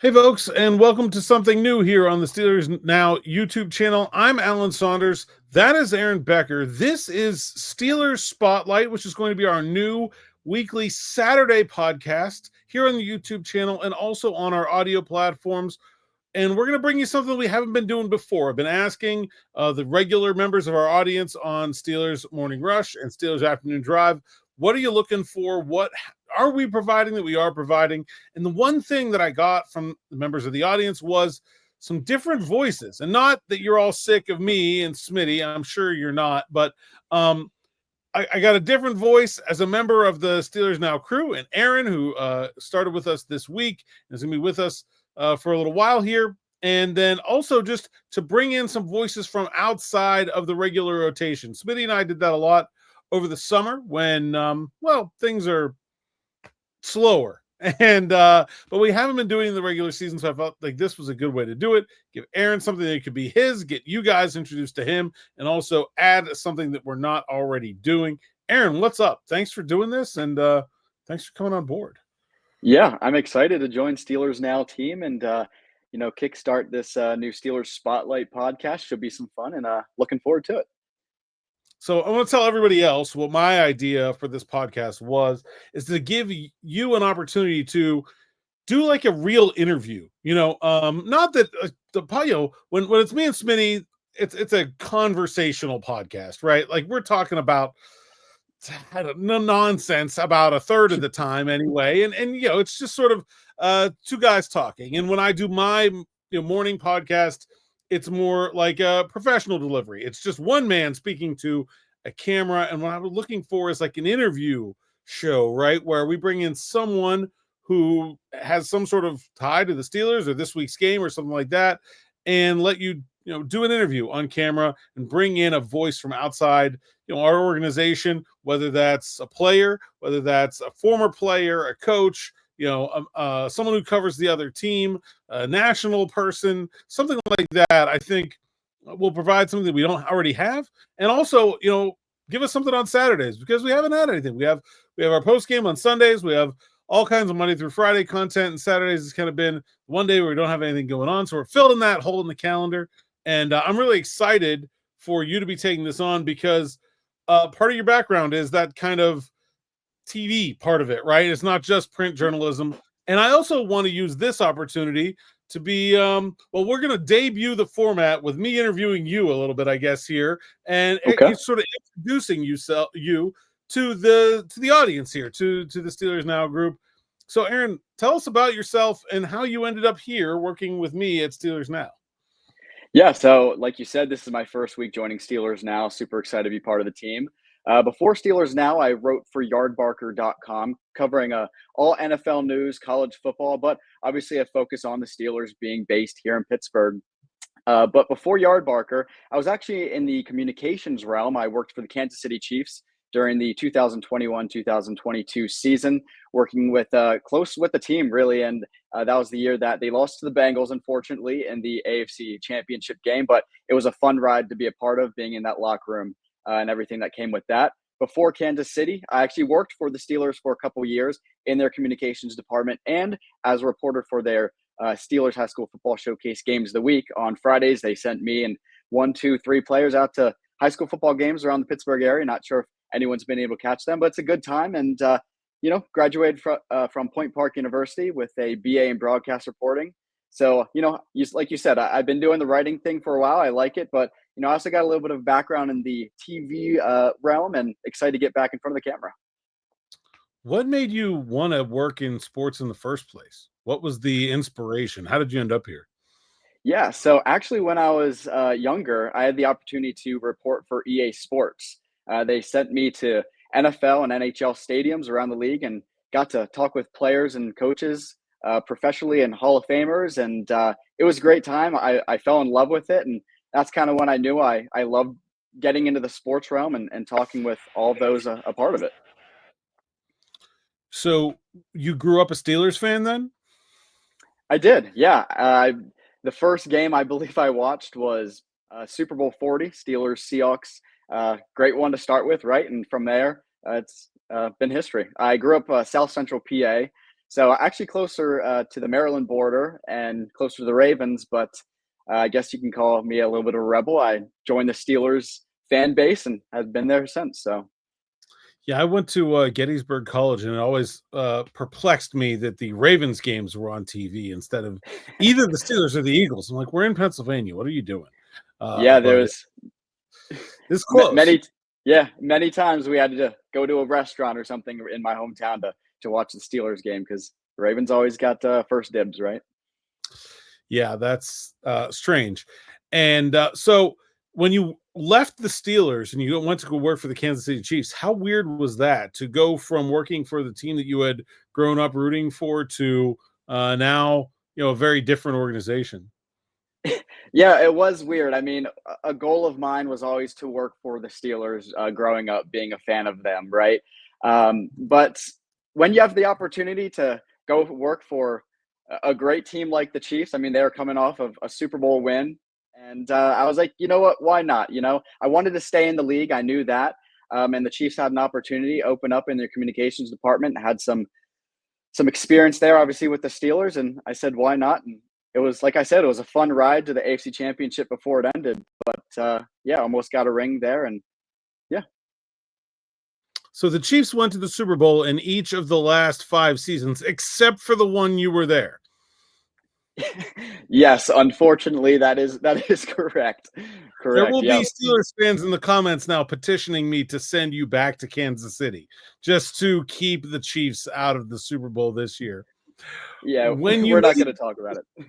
Hey, folks, and welcome to something new here on the Steelers Now YouTube channel. I'm Alan Saunders. That is Aaron Becker. This is Steelers Spotlight, which is going to be our new weekly Saturday podcast here on the YouTube channel and also on our audio platforms. And we're going to bring you something we haven't been doing before. I've been asking the regular members of our audience on Steelers Morning Rush and Steelers Afternoon Drive, what are you looking for? What are we providing that we are providing? And the one thing that I got from the members of the audience was some different voices. And not that you're all sick of me and Smitty. I'm sure you're not. But I got a different voice as a member of the Steelers Now crew. And Aaron, who started with us this week, is going to be with us for a little while here. And then also just to bring in some voices from outside of the regular rotation. Smitty and I did that a lot over the summer when, things are slower. And but we haven't been doing the regular season, so I felt like this was a good way to do it. Give Aaron something that could be his, get you guys introduced to him, and also add something that we're not already doing. Aaron, what's up? Thanks for doing this, and thanks for coming on board. Yeah, I'm excited to join Steelers Now team and kickstart this new Steelers Spotlight podcast. Should be some fun and looking forward to it. So I want to tell everybody else what my idea for this podcast is to give you an opportunity to do like a real interview. Not that when it's me and Smitty, it's a conversational podcast, right? Like we're talking about no nonsense about a third of the time anyway, and it's just sort of two guys talking. And when I do my morning podcast, it's more like a professional delivery. It's just one man speaking to a camera. And what I was looking for is like an interview show, right? Where we bring in someone who has some sort of tie to the Steelers or this week's game or something like that, and let you, do an interview on camera and bring in a voice from outside, our organization, whether that's a player, whether that's a former player, a coach, someone who covers the other team, a national person, something like that. I think will provide something that we don't already have, and also, give us something on Saturdays because we haven't had anything. We have our post game on Sundays. We have all kinds of Monday through Friday content, and Saturdays has kind of been one day where we don't have anything going on. So we're filling that hole in the calendar, and I'm really excited for you to be taking this on because part of your background is that kind of TV part of it, right? It's not just print journalism. And I also want to use this opportunity to be, we're going to debut the format with me interviewing you a little bit, I guess, here, and Okay. sort of introducing you to the audience here, to the Steelers Now group. So, Aaron, tell us about yourself and how you ended up here working with me at Steelers Now. Yeah, so like you said, this is my first week joining Steelers Now. Super excited to be part of the team. Before Steelers Now, I wrote for Yardbarker.com, covering all NFL news, college football, but obviously a focus on the Steelers being based here in Pittsburgh. But before Yardbarker, I was actually in the communications realm. I worked for the Kansas City Chiefs during the 2021-2022 season, working with close with the team, really. And that was the year that they lost to the Bengals, unfortunately, in the AFC Championship game. But it was a fun ride to be a part of, being in that locker room and everything that came with that. Before Kansas City, I actually worked for the Steelers for a couple of years in their communications department and as a reporter for their Steelers High School Football Showcase Games of the Week. On Fridays, they sent me and 1, 2, 3 players out to high school football games around the Pittsburgh area. Not sure if anyone's been able to catch them, but it's a good time. And, graduated from Point Park University with a BA in broadcast reporting. So, like you said, I've been doing the writing thing for a while. I like it, but, I also got a little bit of background in the TV realm and excited to get back in front of the camera. What made you want to work in sports in the first place? What was the inspiration? How did you end up here? Yeah, so actually, when I was younger, I had the opportunity to report for EA Sports. They sent me to NFL and NHL stadiums around the league and got to talk with players and coaches professionally and Hall of Famers. And it was a great time. I fell in love with it. And that's kind of when I knew I loved getting into the sports realm and talking with all those a part of it. So you grew up a Steelers fan then? I did, yeah. The first game I believe I watched was Super Bowl 40, Steelers Seahawks. Great one to start with, right? And from there, it's been history. I grew up South Central PA, So actually closer to the Maryland border and closer to the Ravens, but I guess you can call me a little bit of a rebel. I joined the Steelers fan base and have been there since. So Yeah, I went to Gettysburg College, and it always perplexed me that the Ravens games were on TV instead of either the Steelers or the Eagles. I'm like, we're in Pennsylvania. What are you doing? yeah, But there's it's close. many times we had to go to a restaurant or something in my hometown to watch the Steelers game because the Ravens always got first dibs, right? Yeah, that's strange. And so when you left the Steelers and you went to go work for the Kansas City Chiefs, how weird was that to go from working for the team that you had grown up rooting for to now, a very different organization? Yeah, it was weird. I mean, a goal of mine was always to work for the Steelers growing up, being a fan of them, right? But when you have the opportunity to go work for a great team like the Chiefs, I mean, they were coming off of a Super Bowl win. And I was like, you know what? Why not? I wanted to stay in the league. I knew that. And the Chiefs had an opportunity open up in their communications department, had some experience there, obviously, with the Steelers. And I said, why not? And it was, like I said, it was a fun ride to the AFC Championship before it ended. But yeah, almost got a ring there. And yeah. So the Chiefs went to the Super Bowl in each of the last 5 seasons, except for the one you were there. Yes, unfortunately, that is correct. There Correct. will Yep. be Steelers fans in the comments now petitioning me to send you back to Kansas City just to keep the Chiefs out of the Super Bowl this year. Yeah, When you we're not made going to talk about it.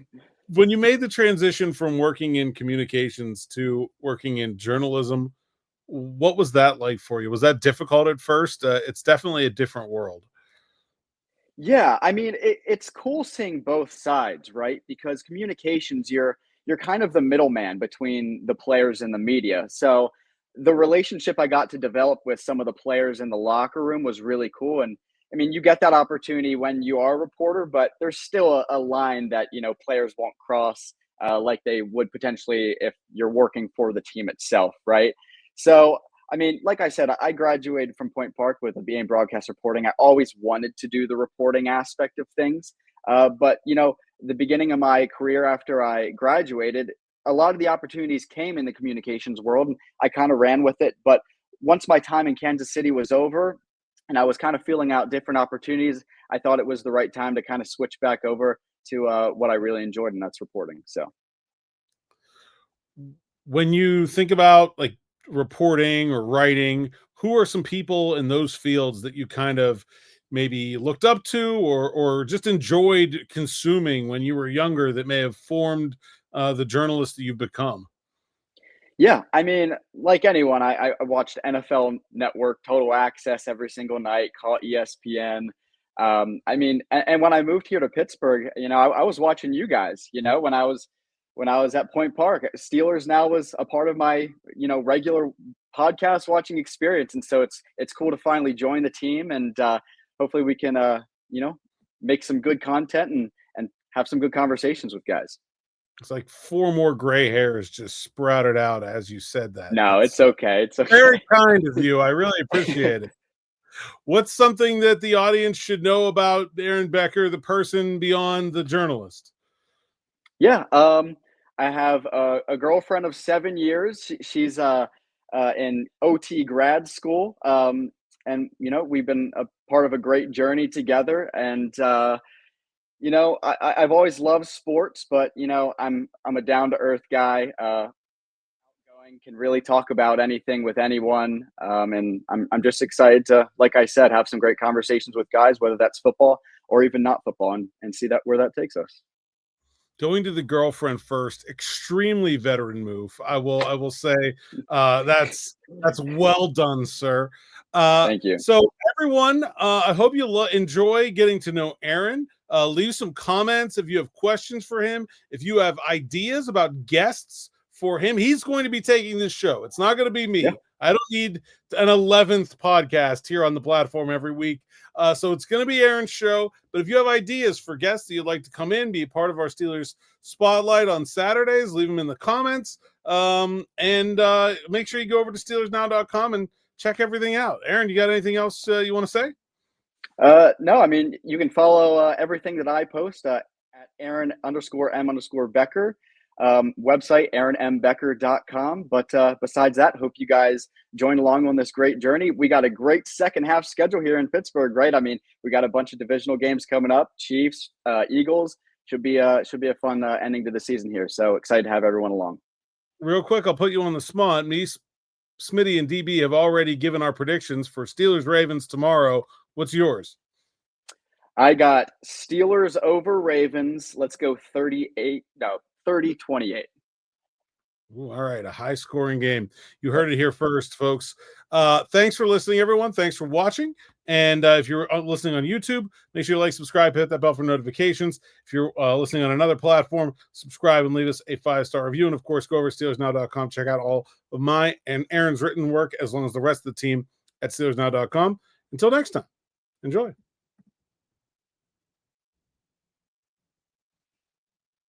when you made the transition from working in communications to working in journalism, what was that like for you? Was that difficult at first? It's definitely a different world. Yeah, I mean, it's cool seeing both sides, right? Because communications, you're kind of the middleman between the players and the media. So the relationship I got to develop with some of the players in the locker room was really cool. And I mean, you get that opportunity when you are a reporter, but there's still a line that players won't cross like they would potentially if you're working for the team itself, right? So I mean, like I said, I graduated from Point Park with a BA in broadcast reporting. I always wanted to do the reporting aspect of things. But, the beginning of my career after I graduated, a lot of the opportunities came in the communications world, and I kind of ran with it. But once my time in Kansas City was over and I was kind of feeling out different opportunities, I thought it was the right time to kind of switch back over to what I really enjoyed, and that's reporting. So. When you think about like reporting or writing, who are some people in those fields that you kind of maybe looked up to or just enjoyed consuming when you were younger that may have formed the journalist that you've become? Yeah, I mean, like anyone, I watched NFL Network, Total Access every single night, call it ESPN. I mean, and when I moved here to Pittsburgh, I was watching you guys. When I was at Point Park, Steelers now was a part of my regular podcast watching experience, and so it's cool to finally join the team, and hopefully we can you know make some good content and have some good conversations with guys. It's like 4 more gray hairs just sprouted out as you said that. No, That's it's okay. It's very okay. kind of you. I really appreciate it. What's something that the audience should know about Aaron Becker, the person beyond the journalist? Yeah, I have a girlfriend of 7 years. She's in OT grad school, and we've been a part of a great journey together. And I've always loved sports, but I'm a down to earth guy. Going can really talk about anything with anyone, and I'm just excited to, like I said, have some great conversations with guys, whether that's football or even not football, and see that where that takes us. Going to the girlfriend first, extremely veteran move. I will say that's well done, sir. Thank you. So everyone, I hope you enjoy getting to know Aaron. Leave some comments if you have questions for him. If you have ideas about guests for him, he's going to be taking this show. It's not going to be Yeah. me. I don't need an 11th podcast here on the platform every week. So it's going to be Aaron's show. But if you have ideas for guests that you'd like to come in, be a part of our Steelers Spotlight on Saturdays, leave them in the comments. And make sure you go over to SteelersNow.com and check everything out. Aaron, you got anything else you want to say? No, I mean, you can follow everything that I post at Aaron_M_Becker. Website, AaronMBecker.com. But besides that, hope you guys join along on this great journey. We got a great second half schedule here in Pittsburgh, right? I mean, we got a bunch of divisional games coming up. Chiefs, Eagles. Should be a fun ending to the season here. So excited to have everyone along. Real quick, I'll put you on the spot. Me, Smitty, and DB have already given our predictions for Steelers Ravens tomorrow. What's yours? I got Steelers over Ravens. Let's go 30-28. Ooh, all right, a high-scoring game. You heard it here first, folks. Thanks for listening, everyone. Thanks for watching. And if you're listening on YouTube, make sure you like, subscribe, hit that bell for notifications. If you're listening on another platform, subscribe and leave us a 5-star review. And, of course, go over to SteelersNow.com. Check out all of my and Aaron's written work, as well as the rest of the team at SteelersNow.com. Until next time, enjoy.